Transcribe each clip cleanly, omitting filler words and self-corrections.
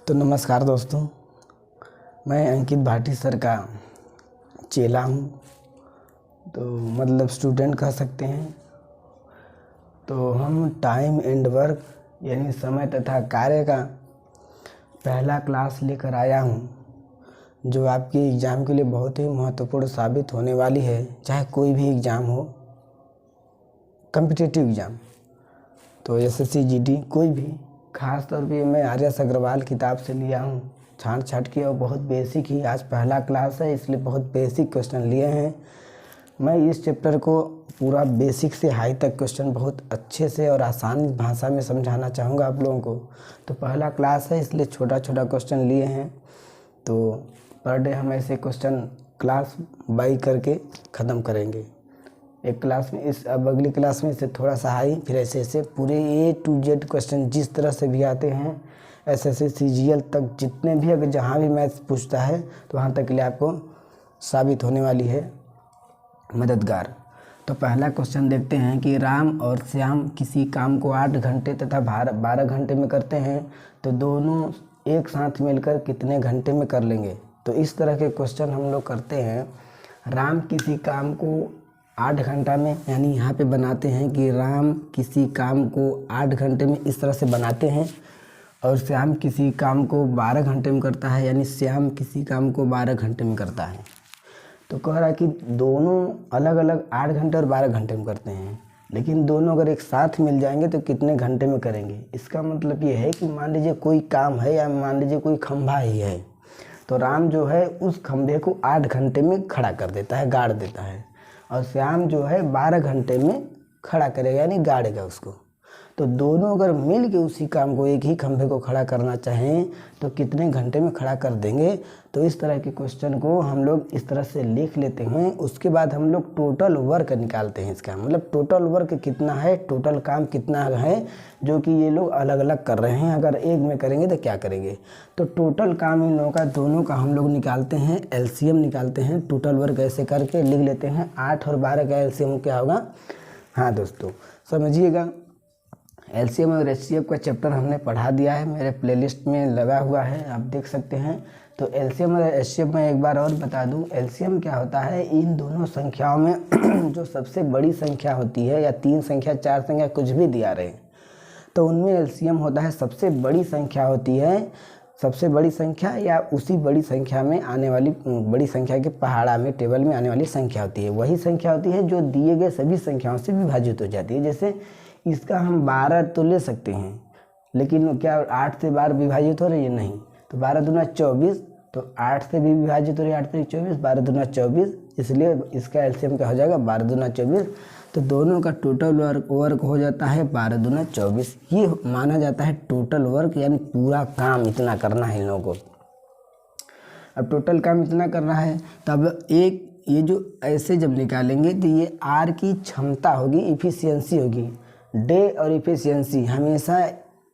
तो नमस्कार दोस्तों, मैं अंकित भाटी सर का चेला हूँ। तो मतलब स्टूडेंट कह सकते हैं। तो हम टाइम एंड वर्क यानी समय तथा कार्य का पहला क्लास लेकर आया हूँ, जो आपके एग्ज़ाम के लिए बहुत ही महत्वपूर्ण साबित होने वाली है। चाहे कोई भी एग्ज़ाम हो, कॉम्पिटिटिव एग्ज़ाम, तो एसएससी जीडी कोई भी। ख़ास तौर पे मैं आर्यस अग्रवाल किताब से लिया हूँ, छाँट के, और बहुत बेसिक ही आज पहला क्लास है, इसलिए बहुत बेसिक क्वेश्चन लिए हैं। मैं इस चैप्टर को पूरा बेसिक से हाई तक क्वेश्चन बहुत अच्छे से और आसान भाषा में समझाना चाहूँगा आप लोगों को। तो पहला क्लास है, इसलिए छोटा छोटा क्वेश्चन लिए हैं। तो पर डे हम ऐसे क्वेश्चन क्लास बाई करके ख़त्म करेंगे। एक क्लास में अब अगली क्लास में इससे थोड़ा सा हाई, फिर ऐसे पूरे A to Z क्वेश्चन जिस तरह से भी आते हैं, एसएससी सीजीएल तक जितने भी, अगर जहाँ भी मैथ्स पूछता है तो वहाँ तक के लिए आपको साबित होने वाली है मददगार। तो पहला क्वेश्चन देखते हैं कि राम और श्याम किसी काम को 8 घंटे तथा 12 घंटे में करते हैं, तो दोनों एक साथ मिलकर कितने घंटे में कर लेंगे। तो इस तरह के क्वेश्चन हम लोग करते हैं। राम किसी काम को 8 घंटा में, यानी यहाँ पे बनाते हैं कि राम किसी काम को 8 घंटे में, इस तरह से बनाते हैं। और श्याम किसी काम को 12 घंटे में करता है, यानी श्याम किसी काम को 12 घंटे में करता है। तो कह रहा है कि दोनों अलग अलग 8 घंटे और 12 घंटे में करते हैं, लेकिन दोनों अगर एक साथ मिल जाएंगे तो कितने घंटे में करेंगे। इसका मतलब ये है कि मान लीजिए कोई काम है, या मान लीजिए कोई खंभा ही है, तो राम जो है उस खंभे को 8 घंटे में खड़ा कर देता है, गाड़ देता है, और श्याम जो है 12 घंटे में खड़ा करेगा, यानी गाड़ेगा उसको। तो दोनों अगर मिल के उसी काम को, एक ही खंभे को खड़ा करना चाहें, तो कितने घंटे में खड़ा कर देंगे। तो इस तरह के क्वेश्चन को हम लोग इस तरह से लिख लेते हैं। उसके बाद हम लोग टोटल वर्क निकालते हैं। इसका मतलब टोटल वर्क कितना है, टोटल काम कितना है, जो कि ये लोग अलग अलग कर रहे हैं। अगर एक में करेंगे तो क्या करेंगे। तो टोटल काम इन लोगों का, दोनों का हम लोग निकालते हैं, एलसीएम निकालते हैं। टोटल वर्क ऐसे करके लिख लेते हैं। 8 और 12 का एलसीएम क्या होगा। हाँ दोस्तों समझिएगा, एलसीएम और एचसीएफ का चैप्टर हमने पढ़ा दिया है, मेरे प्लेलिस्ट में लगा हुआ है, आप देख सकते हैं। तो एलसीएम और एचसीएफ में एक बार और बता दूं, एलसीएम क्या होता है, इन दोनों संख्याओं में जो सबसे बड़ी संख्या होती है, या 3 संख्या 4 संख्या कुछ भी दिया रहे, तो उनमें एलसीएम होता है। सबसे बड़ी संख्या होती है, सबसे बड़ी संख्या या उसी बड़ी संख्या में आने वाली, बड़ी संख्या के पहाड़ा में टेबल में आने वाली संख्या होती है, वही संख्या होती है जो दिए गए सभी संख्याओं से विभाजित हो जाती है। जैसे इसका हम 12 तो ले सकते हैं, लेकिन क्या 8 से 12 विभाजित हो रही है, नहीं। तो 12 दूना 24, तो 8 से भी विभाजित हो रही है, 8 से 24, 12 दूना 24, इसलिए इसका एलसीएम क्या हो जाएगा, 12 दूना 24। तो दोनों का टोटल वर्क हो जाता है 12 दूना 24। ये माना जाता है टोटल वर्क, यानी पूरा काम इतना करना है इन लोगों को। अब टोटल काम इतना करना है, तब एक ये जो ऐसे जब निकालेंगे तो ये आर की क्षमता होगी, इफिशियंसी होगी। डे और इफिशियंसी हमेशा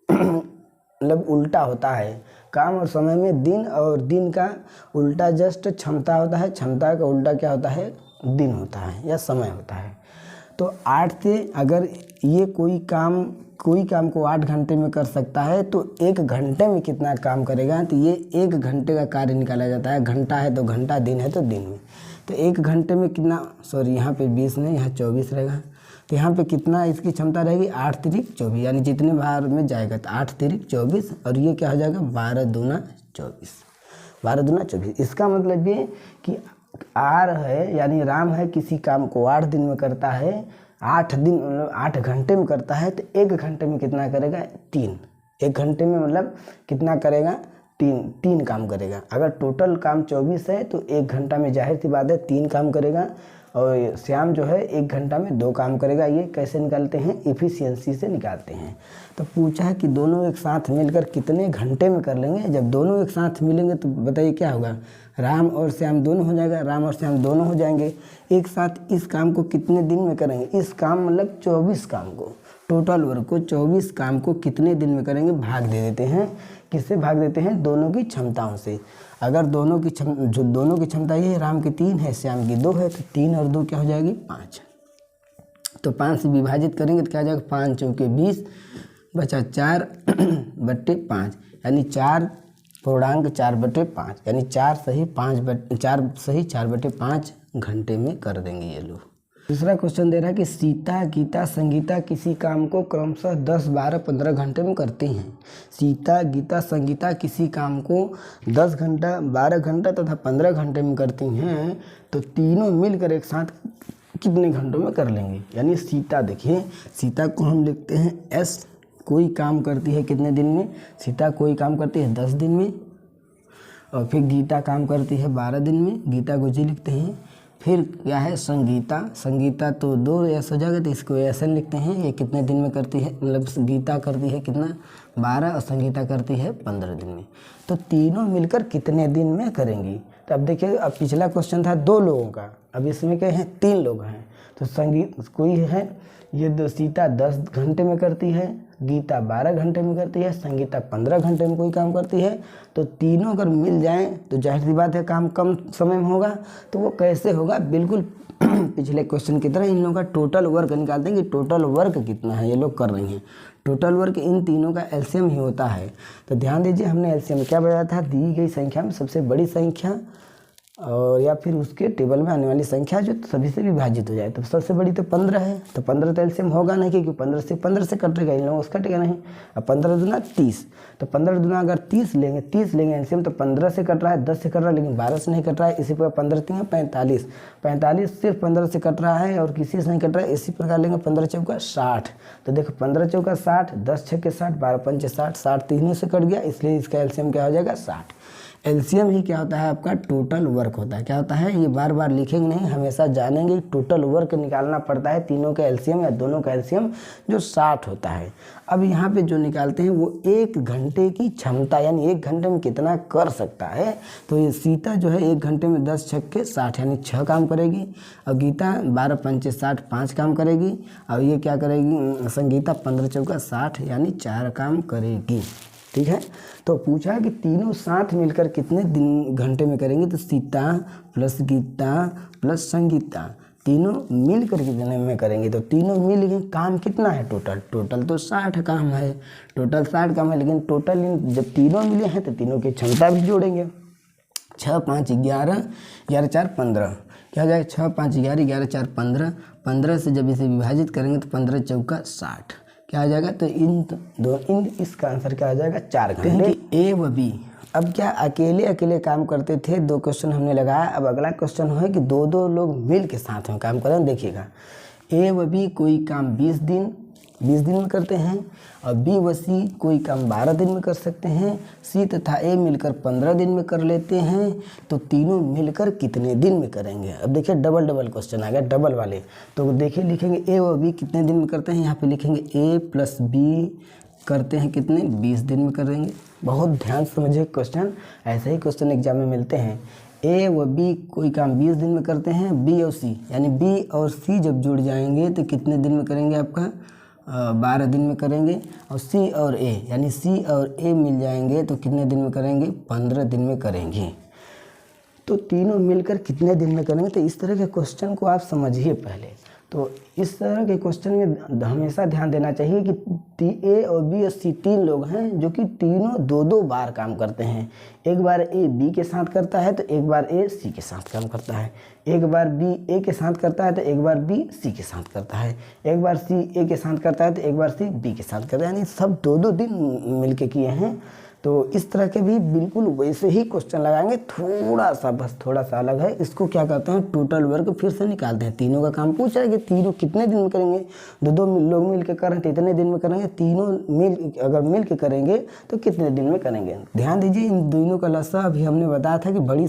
मतलब उल्टा होता है। काम और समय में दिन और दिन का उल्टा जस्ट क्षमता होता है, क्षमता का उल्टा क्या होता है, दिन होता है या समय होता है। तो 8 से अगर ये कोई काम को 8 घंटे में कर सकता है, तो 1 घंटे में कितना काम करेगा। तो ये 1 घंटे का कार्य निकाला जाता है। घंटा है तो घंटा, दिन है तो दिन में। तो 1 घंटे में कितना, सॉरी यहाँ पे 20 नहीं, यहाँ 24 रहेगा। तो यहाँ पे कितना इसकी क्षमता रहेगी, 8 तिरिक 24, यानी जितने बार में जाएगा तो 8 तिरिक 24, और ये क्या हो जाएगा 12 दूना 24, 12 दूना 24। इसका मतलब ये कि आर है, यानी राम है, किसी काम को 8 दिन में करता है, 8 घंटे में करता है, तो 1 घंटे में कितना करेगा, 3। 1 घंटे में मतलब कितना करेगा, 3 काम करेगा। अगर टोटल काम 24 है तो 1 घंटा में जाहिर सी बात है 3 काम करेगा, और श्याम जो है 1 घंटा में 2 काम करेगा। ये कैसे निकालते हैं, इफिशियंसी से निकालते हैं। तो पूछा है कि दोनों एक साथ मिलकर कितने घंटे में कर लेंगे। जब दोनों एक साथ मिलेंगे तो बताइए क्या होगा, राम और श्याम दोनों हो जाएगा, राम और श्याम दोनों हो जाएंगे एक साथ। इस काम को कितने दिन में करेंगे, इस काम मतलब 24 काम को, टोटल वर्क को 24 काम को कितने दिन में करेंगे, भाग दे देते हैं। किससे भाग देते हैं, दोनों की क्षमताओं से। अगर दोनों की क्षमता ये है, राम की 3 है, श्याम की 2 है, तो 3 और 2 क्या हो जाएगी, 5। तो 5 से विभाजित करेंगे तो क्या हो जाएगा, 5 चौके 20, बचा 4 बट्टे 5, यानी 4 पूर्णांक 4/5 यानी 4 सही 4/5 घंटे में कर देंगे ये लोग। दूसरा क्वेश्चन दे रहा है कि सीता, गीता, संगीता किसी काम को क्रमशः 10, 12, 15 घंटे में करती हैं। सीता, गीता, संगीता किसी काम को 10 घंटा, 12 घंटा तथा 15 घंटे में करती हैं, तो तीनों मिलकर एक साथ कितने घंटों में कर लेंगे। यानी सीता, देखिए सीता को हम लिखते हैं S, कोई काम करती है कितने दिन में, सीता कोई काम करती है 10 दिन में। और फिर गीता काम करती है 12 दिन में, गीता को जी लिखते हैं। फिर क्या है संगीता, संगीता तो 2 S हो जाएगा तो इसको ऐसे लिखते हैं, ये कितने दिन में करती है, मतलब गीता करती है कितना 12 और संगीता करती है 15 दिन में। तो तीनों मिलकर कितने दिन में करेंगी। तो अब देखिए, अब पिछला क्वेश्चन था 2 लोगों का, अब इसमें क्या है 3 लोग हैं। तो संगीत कोई है, ये दो सीता 10 घंटे में करती है, गीता 12 घंटे में करती है, संगीता 15 घंटे में कोई काम करती है। तो तीनों अगर मिल जाएं तो जाहिर सी बात है काम कम समय में होगा। तो वो कैसे होगा, बिल्कुल पिछले क्वेश्चन की तरह इन लोगों का टोटल वर्क निकालते हैं कि टोटल वर्क कितना है ये लोग कर रही हैं। टोटल वर्क इन तीनों का एलसीएम ही होता है। तो ध्यान दीजिए, हमने एलसीएम क्या बताया था, दी गई संख्या में सबसे बड़ी संख्या और या फिर उसके टेबल में आने वाली संख्या जो सभी से विभाजित हो जाए। तो सबसे बड़ी तो 15 है, तो 15 तो एलसीएम होगा नहीं, क्योंकि 15 से कटेगा, इन लोगों से कटेगा नहीं। अब 15 दूना 30, तो 15 दूना अगर 30 लेंगे एलसीएम, तो 15 से कट रहा है, 10 से कट रहा है, लेकिन 12 से नहीं कट रहा है। इसी प्रकार 15 3 45 सिर्फ 15 से कट रहा है और किसी से नहीं कट रहा है। इसी प्रकार लेंगे 15 चौका 60, तो देखो 15 चौका 60, 10 छक्के 60, 12 पंचे 60, 60 तीनों से कट गया, इसलिए इसका एलसीएम क्या हो जाएगा 60। एलसीएम ही क्या होता है आपका टोटल वर्क होता है। क्या होता है, ये बार बार लिखेंगे नहीं, हमेशा जानेंगे टोटल वर्क निकालना पड़ता है। तीनों का एलसीएम या दोनों का एलसीएम जो 60 होता है। अब यहाँ पे जो निकालते हैं वो 1 घंटे की क्षमता, यानी 1 घंटे में कितना कर सकता है। तो ये सीता जो है 1 घंटे में 10 छक्के 60 यानी 6 काम करेगी, और गीता 12 पंचे 60 5 काम करेगी, और ये क्या करेगी संगीता 15 चौका 60 यानी 4 काम करेगी। ठीक है, तो पूछा कि तीनों साथ मिलकर कितने दिन घंटे में करेंगे। तो सीता प्लस गीता प्लस संगीता तीनों मिलकर कितने में करेंगे। तो तीनों मिल के काम कितना है टोटल तो 60 काम है, टोटल 60 काम है। लेकिन टोटल जब तीनों मिले हैं तो तीनों की क्षमता भी जोड़ेंगे। 6 5 11, 11 4 15 क्या हो जाएगा, 6 5 11, 11 4 15, 15 से जब इसे विभाजित करेंगे तो 15 चौका 60 क्या आ जाएगा। तो इसका आंसर क्या आ जाएगा 4 घंटे। ए व बी अब क्या अकेले काम करते थे, 2 क्वेश्चन हमने लगाया। अब अगला क्वेश्चन है कि 2 लोग मिल के साथ में काम करें। देखिएगा, ए व बी कोई काम 20 दिन में करते हैं, और बी व सी कोई काम 12 दिन में कर सकते हैं। सी तथा ए मिलकर 15 दिन में कर लेते हैं। तो तीनों मिलकर कितने दिन में करेंगे। अब देखिए डबल क्वेश्चन आ गया, डबल वाले। तो देखिए लिखेंगे ए व बी कितने दिन में करते हैं, यहाँ पे लिखेंगे ए प्लस बी करते हैं कितने 20 दिन में करेंगे। बहुत ध्यान से समझिए क्वेश्चन, ऐसे ही क्वेश्चन एग्जाम में मिलते हैं। ए व बी कोई काम 20 दिन में करते हैं, बी और सी यानी बी और सी जब जुड़ जाएंगे तो कितने दिन में करेंगे आपका 12 दिन में करेंगे। और सी और ए यानी सी और ए मिल जाएंगे तो कितने दिन में करेंगे 15 दिन में करेंगे। तो तीनों मिलकर कितने दिन में करेंगे। तो इस तरह के क्वेश्चन को आप समझिए पहले। तो इस तरह के क्वेश्चन में हमेशा ध्यान देना चाहिए कि ए और बी और सी 3 लोग हैं जो कि तीनों 2 बार काम करते हैं। एक बार ए बी के साथ करता है तो एक बार ए सी के साथ काम करता है, एक बार बी ए के साथ करता है तो एक बार बी सी के साथ करता है, एक बार सी ए के साथ करता है तो एक बार सी बी के साथ करता है, यानी सब 2 दिन मिलके किए हैं। तो इस तरह के भी बिल्कुल वैसे ही क्वेश्चन लगाएंगे, थोड़ा सा अलग है। इसको क्या कहते हैं टोटल वर्क फिर से निकालते हैं। तीनों का काम पूछ रहा है कि तीनों कितने दिन में करेंगे। 2 लोग मिल के कर रहे हैं तो इतने दिन में करेंगे। तीनों अगर मिल के करेंगे तो कितने दिन में करेंगे। ध्यान दीजिए, इन दोनों का लसा अभी हमने बताया था कि बड़ी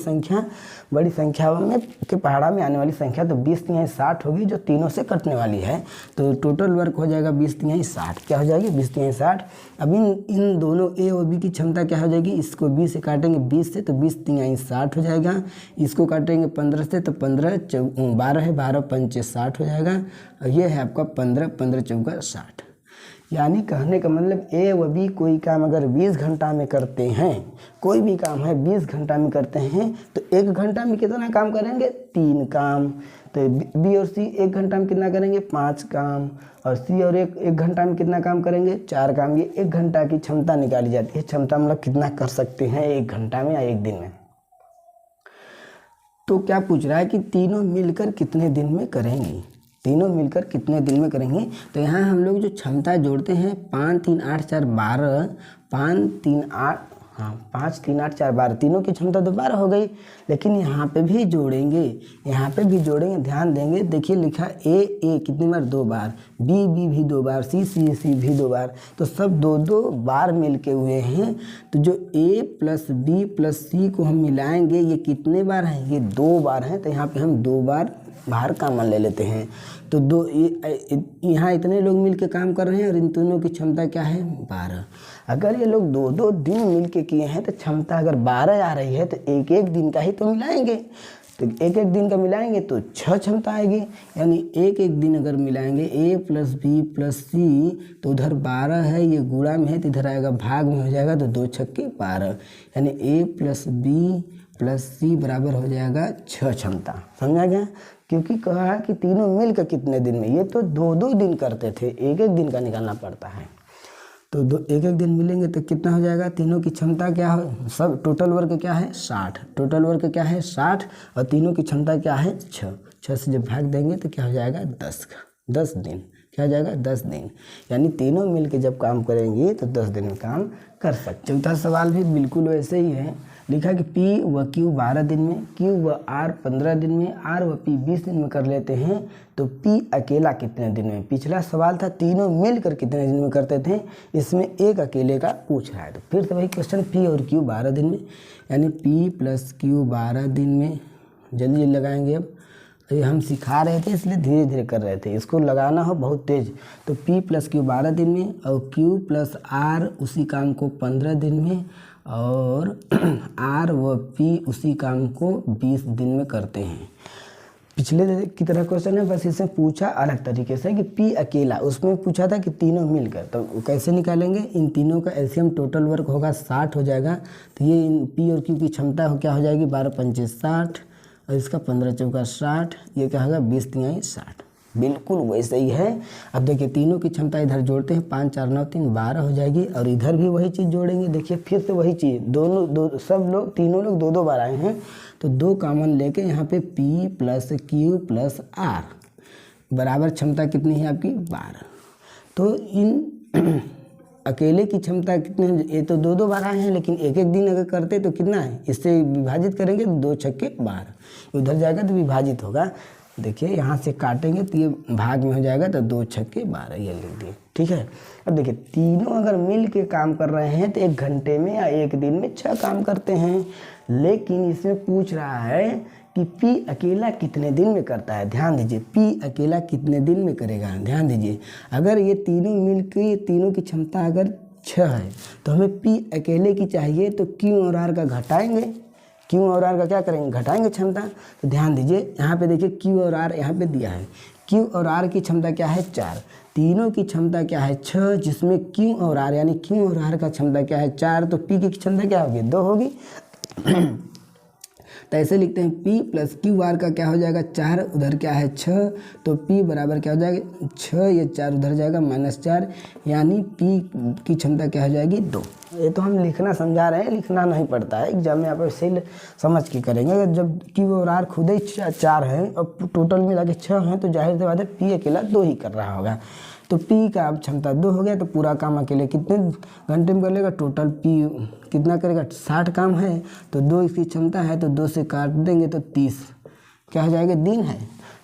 संख्या में के पहाड़ा में आने वाली संख्या तो 20 3 60 होगी जो तीनों से कटने वाली है। तो टोटल वर्क हो जाएगा 20 3 60 क्या हो जाएगी 20 3 60। अब इन दोनों ए और बी की क्षमता क्या हो जाएगी, इसको 20 से काटेंगे 20 से तो 20 3 60 हो जाएगा। इसको काटेंगे 15 से तो 15 12 है 12 पंचे 60 हो जाएगा। और ये है आपका 15 15 चौका 60। यानी कहने का मतलब ए व बी कोई काम अगर 20 घंटा में करते हैं, कोई भी काम है 20 घंटा में करते हैं तो 1 घंटा में कितना काम करेंगे? 3 काम। तो बी और सी 1 घंटा में कितना करेंगे? 5 काम। और सी और एक घंटा में कितना काम करेंगे? 4 काम। ये 1 घंटा की क्षमता निकाली जाती है। क्षमता मतलब कितना कर सकते हैं 1 घंटा में या 1 दिन में। तो क्या पूछ रहा है कि तीनों मिलकर कितने दिन में करेंगे? तीनों मिलकर कितने दिन में करेंगे? तो यहाँ हम लोग जो क्षमता जोड़ते हैं 5 3 8 4 12, 5 3 8 5 3 8 4 12, तीनों की क्षमता तो 12 हो गई। लेकिन यहाँ पे भी जोड़ेंगे, यहाँ पे भी जोड़ेंगे, ध्यान देंगे। देखिए लिखा ए कितनी बार? 2 बार, बी भी 2 बार, सी भी 2 बार, तो सब 2 बार मिल के हुए हैं। तो जो ए प्लस बी प्लस सी को हम मिलाएंगे, ये कितने बार हैं? ये 2 बार हैं। तो यहाँ पे हम 2 बार बाहर कॉमन ले लेते हैं। तो यहाँ इतने लोग मिल के काम कर रहे हैं और इन दोनों की क्षमता क्या है? 12। अगर ये लोग 2 दिन मिल के किए हैं तो क्षमता अगर 12 आ रही है तो एक दिन का ही तो मिलाएंगे। तो एक दिन का मिलाएंगे तो 6 क्षमता आएगी। यानी एक दिन अगर मिलाएंगे ए प्लस बी प्लस सी, तो उधर 12 है, ये गुणा में है तो इधर आएगा भाग में हो जाएगा, तो 2 छक्के 12। यानी ए प्लस बी प्लस सी बराबर हो जाएगा 6 क्षमता। समझा गया? क्योंकि कहा है कि तीनों मिलकर कितने दिन में, ये तो 2 दिन करते थे, एक दिन का निकालना पड़ता है। तो एक दिन मिलेंगे तो कितना हो जाएगा? तीनों की क्षमता क्या हो? सब टोटल वर्क क्या है? 60। टोटल वर्क क्या है? 60। और तीनों की क्षमता क्या है? 6 से जब भाग देंगे तो क्या हो जाएगा? 10 दिन। क्या हो जाएगा? 10 दिन। यानी तीनों मिल के जब काम करेंगे तो 10 दिन में काम कर सकते। चौथा सवाल भी बिल्कुल वैसे ही है। लिखा कि पी व क्यू 12 दिन में, क्यू व आर 15 दिन में, आर व पी 20 दिन में कर लेते हैं, तो पी अकेला कितने दिन में? पिछला सवाल था तीनों मिलकर कितने दिन में करते थे, इसमें एक अकेले का पूछ रहा है। तो फिर से वही क्वेश्चन, पी और क्यू 12 दिन में, यानी पी प्लस क्यू 12 दिन में। जल्दी लगाएंगे। अब ये हम सिखा रहे थे इसलिए धीरे धीरे कर रहे थे, इसको लगाना हो बहुत तेज। तो पी प्लस क्यू 12 दिन में और क्यू प्लस आर उसी काम को 15 दिन में, और आर व पी उसी काम को 20 दिन में करते हैं। पिछले की तरह क्वेश्चन है, बस इससे पूछा अलग तरीके से कि पी अकेला, उसमें पूछा था कि तीनों मिलकर, तो कैसे निकालेंगे? इन तीनों का एलसीएम टोटल वर्क होगा 60 हो जाएगा। तो ये इन पी और क्यू की क्षमता हो क्या हो जाएगी? 12 पंचे 60 और इसका 15 चौका 60, ये क्या होगा? 20 तिहाई 60। बिल्कुल वैसे ही है। अब देखिए तीनों की क्षमता इधर जोड़ते हैं, 5 4 9 3 12 हो जाएगी, और इधर भी वही चीज़ जोड़ेंगे। देखिए फिर से वही चीज़, सब लोग तीनों लोग 2 बार आए हैं, तो 2 कॉमन लेके यहाँ पे P plus Q plus R बराबर क्षमता कितनी है आपकी? 12। तो इन अकेले की क्षमता कितने? ये तो 2 बार आए हैं, लेकिन एक दिन अगर करते तो कितना है? इससे विभाजित करेंगे तो 2 छक्के 12, उधर जाएगा तो विभाजित होगा। देखिए यहाँ से काटेंगे तो ये भाग में हो जाएगा, तो 2 छक्के 12 ये लिख दिए। ठीक है। अब देखिए तीनों अगर मिल के काम कर रहे हैं तो 1 घंटे में या 1 दिन में 6 काम करते हैं। लेकिन इसमें पूछ रहा है कि पी अकेला कितने दिन में करता है। ध्यान दीजिए, पी अकेला कितने दिन में करेगा। ध्यान दीजिए, अगर ये तीनों मिल के, तीनों की क्षमता अगर 6 है तो हमें पी अकेले की चाहिए, तो क्यू और आर का घटाएंगे। क्यू और आर का क्या करेंगे? घटाएंगे क्षमता। तो ध्यान दीजिए यहाँ पे देखिए क्यू और आर यहाँ पे दिया है। क्यू और आर की क्षमता क्या है? 4। तीनों की क्षमता क्या है? 6, जिसमें क्यू और आर यानी क्यू और आर का क्षमता क्या है? 4। तो पी की क्षमता क्या होगी? 2 होगी। तो ऐसे लिखते हैं P प्लस क्यू आर का क्या हो जाएगा? 4, उधर क्या है? 6। तो P बराबर क्या हो जाएगा? 6, ये 4 उधर जाएगा -4, यानी P की क्षमता क्या हो जाएगी? 2। ये तो हम लिखना समझा रहे हैं, लिखना नहीं पड़ता है, एग्जाम में आप ऐसे समझ के करेंगे। अगर जब Q और R खुद ही 4 है और टोटल मिला के 6 हैं, तो जाहिर सी बात है P अकेला 2 ही कर रहा होगा। तो P का अब क्षमता 2 हो गया, तो पूरा काम अकेले कितने घंटे में कर लेगा? टोटल P कितना करेगा? 60 काम है, तो 2 इसकी क्षमता है, तो 2 से काट देंगे तो 30 क्या हो जाएगा? दिन है,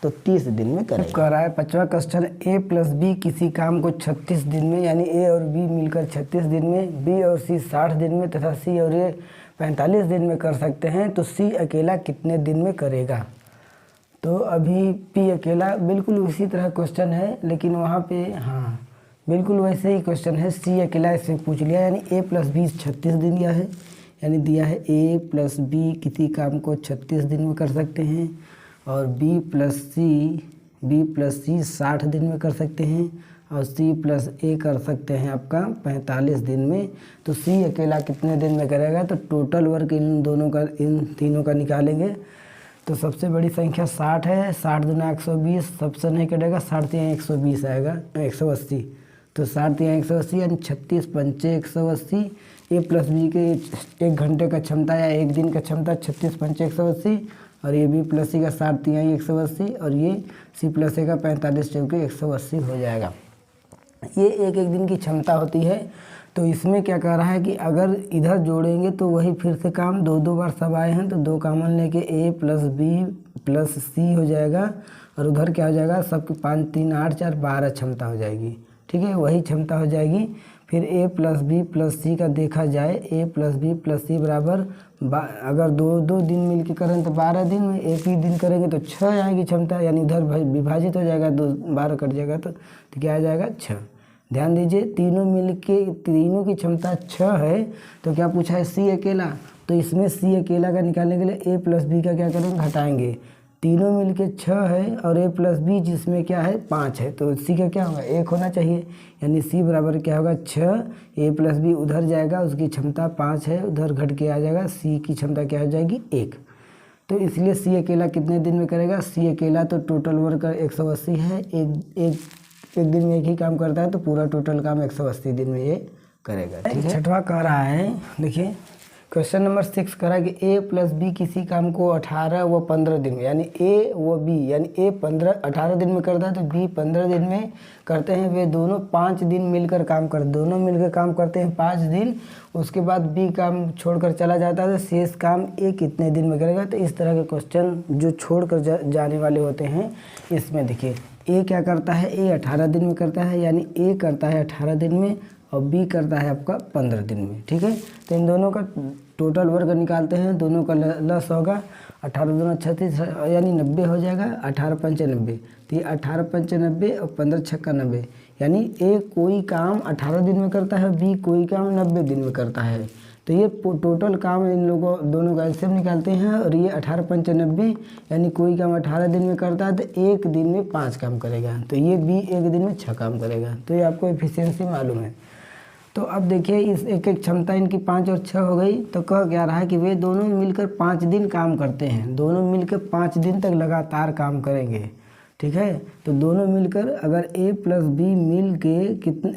तो 30 दिन में करेगा। कह रहा है 5वां क्वेश्चन, A प्लस बी किसी काम को 36 दिन में, यानी A और B मिलकर 36 दिन में, B और C 60 दिन में तथा C और A 45 दिन में कर सकते हैं, तो C अकेला कितने दिन में करेगा? तो अभी P अकेला बिल्कुल उसी तरह क्वेश्चन है, लेकिन वहाँ पे हाँ बिल्कुल वैसे ही क्वेश्चन है। C अकेला इससे पूछ लिया, यानी A प्लस बी 36 दिन दिया है, यानी दिया है A प्लस बी किसी काम को 36 दिन में कर सकते हैं, और B प्लस सी 60 दिन में कर सकते हैं, और सी प्लस ए कर सकते हैं आपका 45 दिन में। तो सी अकेला कितने दिन में करेगा, तो टोटल वर्क इन तीनों का निकालेंगे। तो सबसे बड़ी संख्या 60 है, 60 दूना 120, सबसे नहीं कटेगा, 60 तिया 120 आएगा, 180। तो 60 तिया 180 यानी 36 पंचे 180। ए प्लस बी के 1 घंटे का क्षमता या 1 दिन का क्षमता 36 पंचे 180, और ये बी प्लस सी का 60 तिया 180, और ये सी प्लस ए का 45 चौके 180 हो जाएगा। ये एक दिन की क्षमता होती है। तो इसमें क्या कह रहा है कि अगर इधर जोड़ेंगे तो वही फिर से काम 2 बार सब आए हैं, तो 2 कॉमन लेके ए प्लस बी प्लस सी हो जाएगा, और उधर क्या हो जाएगा, सबके 5 3 8 4 12 क्षमता हो जाएगी। ठीक है, वही क्षमता हो जाएगी। फिर ए प्लस बी प्लस सी का देखा जाए, ए प्लस बी प्लस सी बराबर अगर 2 दिन मिल के करें तो 12 दिन में, एक ही दिन करेंगे तो 6 आएगी क्षमता, यानी इधर विभाजित हो जाएगा, 12 कट जाएगा तो क्या आ जाएगा 6। ध्यान दीजिए, तीनों की क्षमता 6 है। तो क्या पूछा है, सी अकेला। तो इसमें सी अकेला का निकालने के लिए ए प्लस बी का क्या करेंगे, घटाएंगे। तीनों मिलके 6 है और ए प्लस बी जिसमें क्या है 5 है, तो सी का क्या होगा 1 होना चाहिए, यानी सी बराबर क्या होगा 6। ए प्लस बी उधर जाएगा, उसकी क्षमता 5 है, उधर घट के आ जाएगा, सी की क्षमता क्या हो जाएगी 1। तो इसलिए सी अकेला कितने दिन में करेगा, सी अकेला तो टोटल वर्क 180 है, एक दिन में एक ही काम करता है, तो पूरा टोटल काम 180 दिन में ये करेगा। ठीक है, छठवां कह रहा है, देखिए क्वेश्चन नंबर 6 कह रहा है कि ए प्लस बी किसी काम को 18 व 15 दिन में, यानी ए व बी, यानी ए 18 दिन में करता है तो बी 15 दिन में करते हैं। वे दोनों 5 दिन मिलकर काम करते हैं 5 दिन। उसके बाद बी काम छोड़कर चला जाता है, तो शेष काम ए कितने दिन में करेगा। तो इस तरह के क्वेश्चन जो छोड़कर जाने वाले होते हैं, इसमें देखिए ए क्या करता है, ए 18 दिन में करता है, यानी ए करता है 18 दिन में और बी करता है आपका 15 दिन में। ठीक है, तो इन दोनों का टोटल वर्क निकालते हैं, दोनों का लस होगा 18 दूना 36 यानी 90 हो जाएगा, 18 पंचे 90, तो ये 18 पंचे 90 और 15 छक्का 90, यानी ए कोई काम 18 दिन में करता है, बी कोई काम 90 दिन में करता है। तो ये टोटल काम इन लोगों दोनों का एलसीएम निकालते हैं, और ये 18 पंचे 90 यानी कोई काम 18 दिन में करता है तो एक दिन में 5 काम करेगा, तो ये बी एक दिन में 6 काम करेगा। तो ये आपको एफिशिएंसी मालूम है। तो अब देखिए इस एक क्षमता इनकी 5 और 6 हो गई। तो कह क्या रहा है कि वे दोनों मिलकर 5 दिन काम करते हैं, दोनों मिलकर 5 दिन तक लगातार काम करेंगे। ठीक है, तो दोनों मिलकर अगर ए प्लस बी मिल के कितने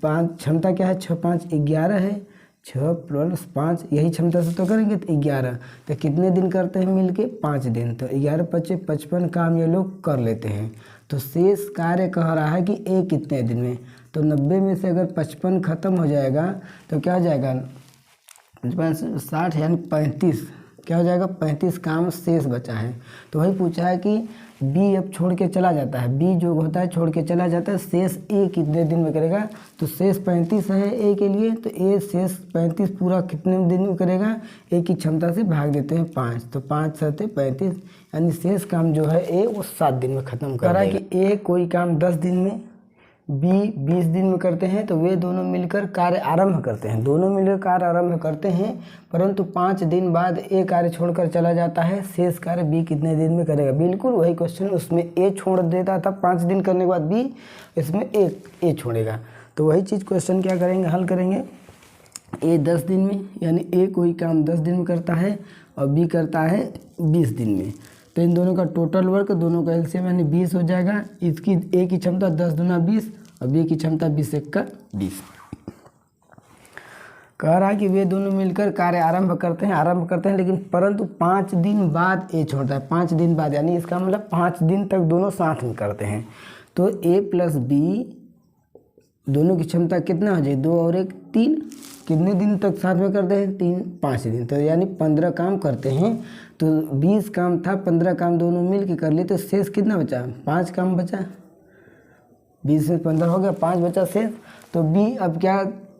5 क्षमता क्या है 6 5 11 है, 6 + 5 यही क्षमता से तो करेंगे तो 11। तो कितने दिन करते हैं मिलके 5 दिन, तो 11 × 5 = 55 काम ये लोग कर लेते हैं। तो शेष कार्य कह रहा है कि ए कितने दिन में, तो 90 में से अगर 55 खत्म हो जाएगा तो क्या हो जाएगा 60 यानी 35 क्या हो जाएगा 35 काम शेष बचा है। तो वही पूछा है कि बी अब छोड़ के चला जाता है, बी जो होता है छोड़ के चला जाता है, शेष ए कितने दिन में करेगा। तो शेष 35 है ए के लिए, तो ए शेष 35 पूरा कितने दिन में करेगा, ए की क्षमता से भाग देते हैं 5, तो 5 × 7 = 35, यानी शेष काम जो है ए वो 7 दिन में ख़त्म कर रहा है कि ए कोई काम 10 दिन में, बी 20 दिन में करते हैं। तो वे दोनों मिलकर कार्य आरंभ करते हैं, दोनों मिलकर कार्य आरंभ करते हैं, परंतु 5 दिन बाद ए कार्य छोड़कर चला जाता है, शेष कार्य बी कितने दिन में करेगा। बिल्कुल वही क्वेश्चन, उसमें ए छोड़ देता था 5 दिन करने के बाद बी, इसमें ए छोड़ेगा। तो वही चीज़ क्वेश्चन क्या करेंगे, हल करेंगे। ए 10 दिन में, यानी ए कोई काम 10 दिन में करता है और बी करता है 20 दिन में। तो इन दोनों का टोटल वर्क, दोनों का एलसीएम यानी 20 हो जाएगा। इसकी ए की क्षमता 10 दूना 20 और बी की क्षमता 20 × 1 = 20। कह रहा है कि वे दोनों मिलकर कार्य आरंभ करते हैं लेकिन परंतु 5 दिन बाद ए छोड़ता है, 5 दिन बाद, यानी इसका मतलब 5 दिन तक दोनों साथ में करते हैं। तो ए प्लस बी दोनों की क्षमता कितना हो जाए 2 और 1 3, कितने दिन तक साथ में करते हैं 3 5 दिन, तो यानी 15 काम करते हैं। तो 20 काम था, 15 काम दोनों मिल के कर लिए, तो शेष कितना बचा 5 काम बचा, 20 से 15 हो गया, 5 बचा शेष। तो बी अब क्या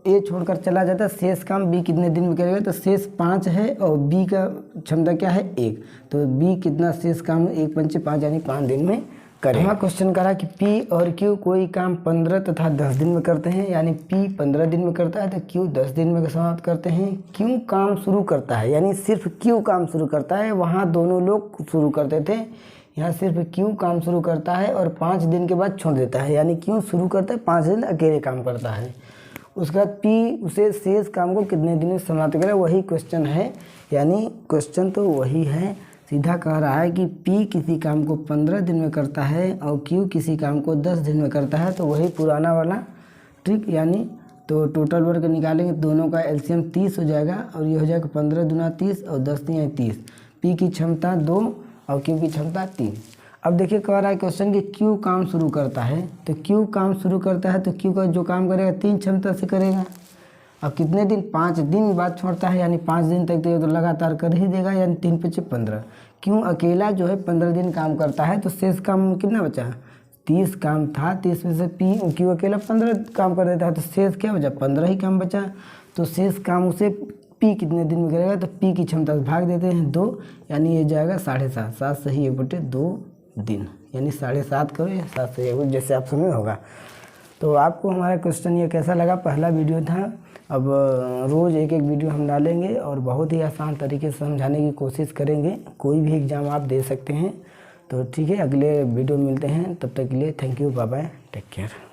ए छोड़कर चला जाता है, शेष काम बी कितने दिन में करेगा, तो शेष 5 है और बी का क्षमता क्या है 1, तो बी कितना शेष काम 1 × 5 यानी 5 दिन में करेगा। क्वेश्चन करा कि पी और क्यू कोई काम 15 तथा 10 दिन में करते हैं, यानी पी 15 दिन में करता है तो क्यू 10 दिन में समाप्त करते हैं। क्यू काम शुरू करता है, यानी सिर्फ क्यू काम शुरू करता है, वहाँ दोनों लोग शुरू करते थे, यहाँ सिर्फ क्यू काम शुरू करता है और 5 दिन के बाद छोड़ देता है, यानी क्यू शुरू करता है 5 दिन अकेले काम करता है। उसके बाद पी उसे शेष काम को कितने दिन में समाप्त करेगा, वही क्वेश्चन है, यानी क्वेश्चन तो वही है। सीधा कह रहा है कि पी किसी काम को 15 दिन में करता है और क्यू किसी काम को 10 दिन में करता है, तो वही पुराना वाला ट्रिक, यानी तो टोटल वर्क निकालेंगे, दोनों का एलसीएम 30 हो जाएगा और ये हो जाएगा 15 दूना 30 और 10 तिया 30। पी की क्षमता 2 और क्यू की क्षमता 3। अब देखिए कह रहा है क्वेश्चन कि क्यू काम शुरू करता है, तो क्यू काम शुरू करता है तो क्यू का जो काम करेगा 3 क्षमता से करेगा। अब कितने दिन, 5 दिन बाद छोड़ता है, यानी 5 दिन तक तो लगातार कर ही देगा, यानी 3 × 5 = 15। क्यों अकेला जो है 15 दिन काम करता है, तो शेष काम कितना बचा, 30 काम था, 30 में से क्यों अकेला 15 काम कर देता है, तो शेष क्या बचा, 15 ही काम बचा। तो शेष काम उसे पी कितने दिन में करेगा, तो पी की क्षमता से भाग देते हैं 2, यानी ये जाएगा 7.5, 7 सही 1/2 दिन, यानी 7.5 करो या 7 सही 1, जैसे आप समय होगा। तो आपको हमारा क्वेश्चन ये कैसा लगा, पहला वीडियो था। अब रोज़ एक वीडियो हम डालेंगे और बहुत ही आसान तरीके से समझाने की कोशिश करेंगे, कोई भी एग्ज़ाम आप दे सकते हैं। तो ठीक है, अगले वीडियो मिलते हैं, तब तक के लिए thank you, bye bye, take care.